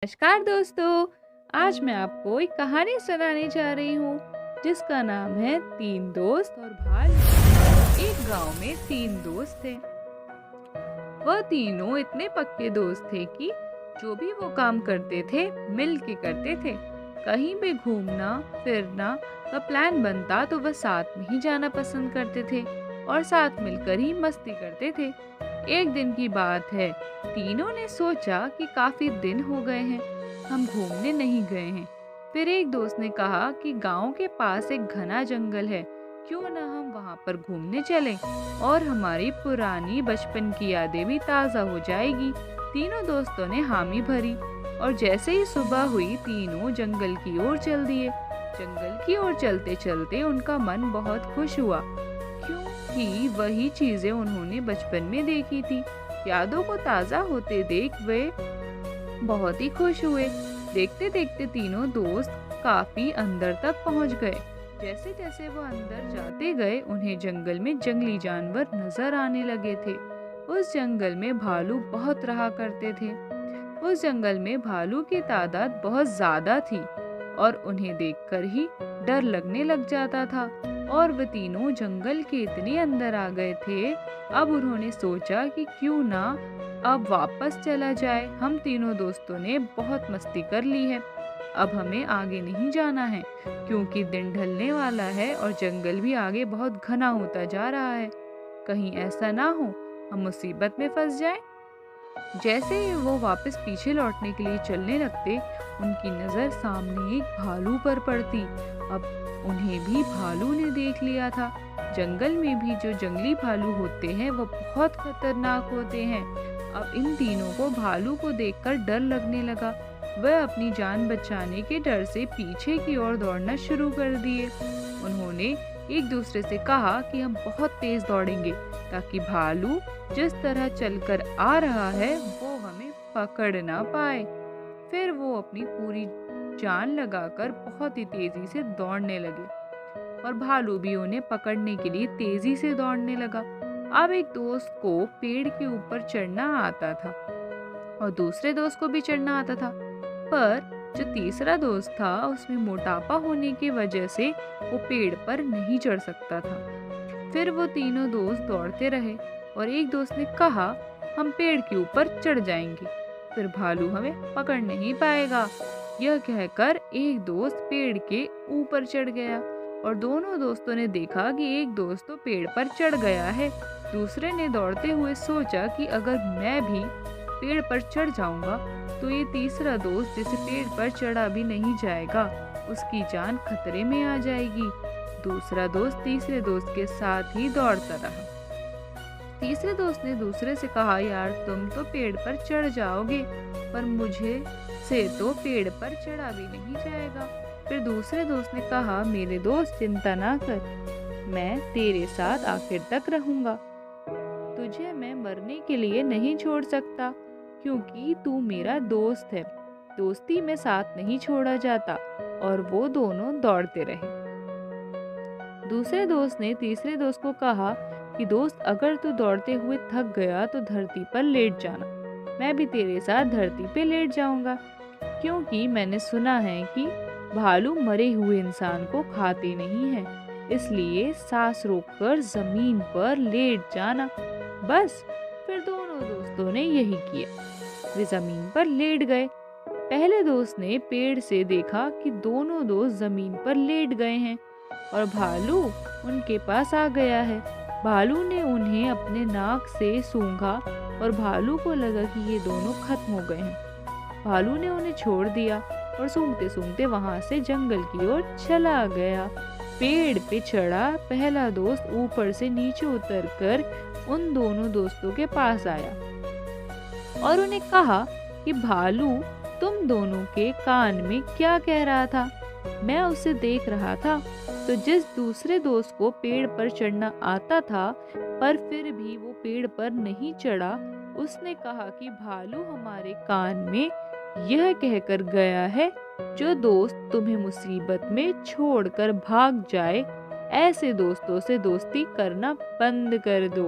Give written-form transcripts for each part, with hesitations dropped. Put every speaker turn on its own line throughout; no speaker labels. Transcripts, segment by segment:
नमस्कार दोस्तों। आज मैं आपको एक कहानी सुनाने जा रही हूँ जिसका नाम है तीन दोस्त और भालू। एक गांव में तीन दोस्त थे। वह तीनों इतने पक्के दोस्त थे कि जो भी वो काम करते थे मिल के करते थे। कहीं भी घूमना फिरना का प्लान बनता तो वह साथ में ही जाना पसंद करते थे और साथ मिलकर ही मस्ती करते थे। एक दिन की बात है, तीनों ने सोचा कि काफी दिन हो गए हैं, हम घूमने नहीं गए हैं। फिर एक दोस्त ने कहा कि गांव के पास एक घना जंगल है, क्यों ना हम वहां पर घूमने चलें और हमारी पुरानी बचपन की यादें भी ताज़ा हो जाएगी। तीनों दोस्तों ने हामी भरी और जैसे ही सुबह हुई तीनों जंगल की ओर चल दिए। जंगल की ओर चलते चलते उनका मन बहुत खुश हुआ, क्योंकि वही चीजें उन्होंने बचपन में देखी थी। यादों को ताज़ा होते देख वे बहुत ही खुश हुए। देखते देखते तीनों दोस्त काफी अंदर तक पहुंच गए। जैसे जैसे वो अंदर जाते गए उन्हें जंगल में जंगली जानवर नजर आने लगे थे। उस जंगल में भालू बहुत रहा करते थे। उस जंगल में भालू की तादाद बहुत ज्यादा थी और उन्हें देखकर ही डर लगने लग जाता था। और वे तीनों जंगल के इतने अंदर आ गए थे, अब उन्होंने सोचा कि क्यों ना अब वापस चला जाए। हम तीनों दोस्तों ने बहुत मस्ती कर ली है, अब हमें आगे नहीं जाना है, क्योंकि दिन ढलने वाला है और जंगल भी आगे बहुत घना होता जा रहा है। कहीं ऐसा ना हो हम मुसीबत में फंस जाएं। जैसे ही वो वापस पीछे लौटने के लिए चलने लगते, उनकी नजर सामने एक भालू पर पड़ती। अब उन्हें भी भालू ने देख लिया था। जंगल में भी जो जंगली भालू होते हैं वो बहुत खतरनाक होते हैं। अब इन तीनों को भालू को देखकर डर लगने लगा। वह अपनी जान बचाने के डर से पीछे की ओर दौड़ना शुरू कर दिए। उन्होंने एक दूसरे से कहा कि हम बहुत तेज दौड़ेंगे ताकि भालू जिस तरह चलकर आ रहा है वो हमें पकड़ ना पाए। फिर वो अपनी पूरी जान लगाकर बहुत ही तेजी से दौड़ने लगे और भालू भी उन्हें पकड़ने के लिए तेजी से दौड़ने लगा। अब एक दोस्त को पेड़ के ऊपर चढ़ना आता था और दूसरे दोस्त को भी चढ़ना आता था, पर जो तीसरा दोस्त था उसमें मोटापा होने की वजह से वो पेड़ पर नहीं चढ़ सकता था। फिर वो तीनों दोस्त दौड़ते रहे और एक दोस्त ने कहा, हम पेड़ के ऊपर चढ़ जाएंगे, फिर भालू हमें पकड़ नहीं पाएगा। यह कहकर एक दोस्त पेड़ के ऊपर चढ़ गया और दोनों दोस्तों ने देखा कि एक दोस्त तो पेड़ पर चढ़ गया है। दूसरे ने दौड़ते हुए सोचा कि अगर मैं भी पेड़ पर चढ़ जाऊंगा तो ये तीसरा दोस्त जिसे पेड़ पर चढ़ा भी नहीं जाएगा, उसकी जान खतरे में आ जाएगी। दूसरा दोस्त तीसरे दोस्त के साथ ही दौड़ता रहा। तीसरे दोस्त ने दूसरे से कहा, यार तुम तो पेड़ पर चढ़ जाओगे पर मुझे से तो पेड़ पर चढ़ा भी नहीं जाएगा। फिर दूसरे दोस्त ने कहा, मेरे दोस्त चिंता ना कर, मैं तेरे साथ आखिर तक रहूंगा। तुझे मैं मरने के लिए नहीं छोड़ सकता, क्योंकि तू मेरा दोस्त है। दोस्ती में साथ नहीं छोड़ा जाता। और वो दोनों दौड़ते रहे। दूसरे दोस्त ने तीसरे दोस्त को कहा कि दोस्त अगर तू दौड़ते हुए थक गया तो धरती पर लेट जाना, मैं भी तेरे साथ धरती पे लेट जाऊंगा, क्योंकि मैंने सुना है कि भालू मरे हुए इंसान को खाते नहीं है, इसलिए सांस रोककर जमीन पर लेट जाना। बस फिर दोनों दोस्तों ने यही किया, वे जमीन पर लेट गए। पहले दोस्त ने पेड़ से देखा कि दोनों दोस्त जमीन पर लेट गए हैं और भालू उनके पास आ गया है। भालू ने उन्हें अपने नाक से सूंघा और भालू को लगा कि ये दोनों खत्म हो गए हैं। भालू ने उन्हें छोड़ दिया और सूंघते सूंघते वहां से जंगल की ओर चला गया। पेड़ पे चढ़ा पहला दोस्त ऊपर से नीचे उतरकर उन दोनों दोस्तों के पास आया और उन्हें कहा कि भालू तुम दोनों के कान में क्या कह रहा था? मैं उसे देख रहा था। तो जिस दूसरे दोस्त को पेड़ पर चढ़ना आता था पर फिर भी वो पेड़ पर नहीं चढ़ा, उसने कहा कि भालू हमारे कान में यह कहकर गया है, जो दोस्त तुम्हें मुसीबत में छोड़कर भाग जाए, ऐसे दोस्तों से दोस्ती करना बंद कर दो।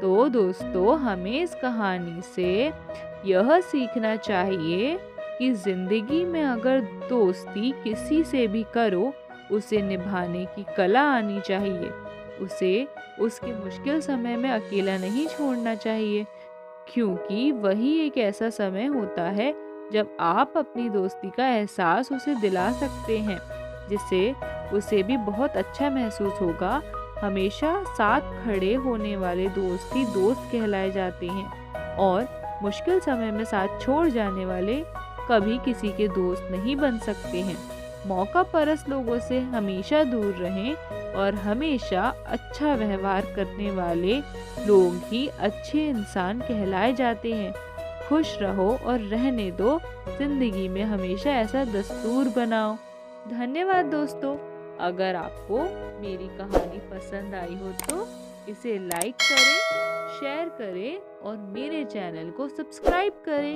तो दोस्तों, हमें इस कहानी से यह सीखना चाहिए कि जिंदगी में अगर दोस्ती किसी से भी करो, उसे निभाने की कला आनी चाहिए। उसे उसके मुश्किल समय में अकेला नहीं छोड़ना चाहिए, क्योंकि वही एक ऐसा समय होता है जब आप अपनी दोस्ती का एहसास उसे दिला सकते हैं, जिससे उसे भी बहुत अच्छा महसूस होगा। हमेशा साथ खड़े होने वाले दोस्त ही दोस्त कहलाए जाते हैं और मुश्किल समय में साथ छोड़ जाने वाले कभी किसी के दोस्त नहीं बन सकते हैं। मौका परस्त लोगों से हमेशा दूर रहें और हमेशा अच्छा व्यवहार करने वाले लोग ही अच्छे इंसान कहलाए जाते हैं। खुश रहो और रहने दो, जिंदगी में हमेशा ऐसा दस्तूर बनाओ। धन्यवाद दोस्तों। अगर आपको मेरी कहानी पसंद आई हो तो इसे लाइक करें, शेयर करें और मेरे चैनल को सब्सक्राइब करें।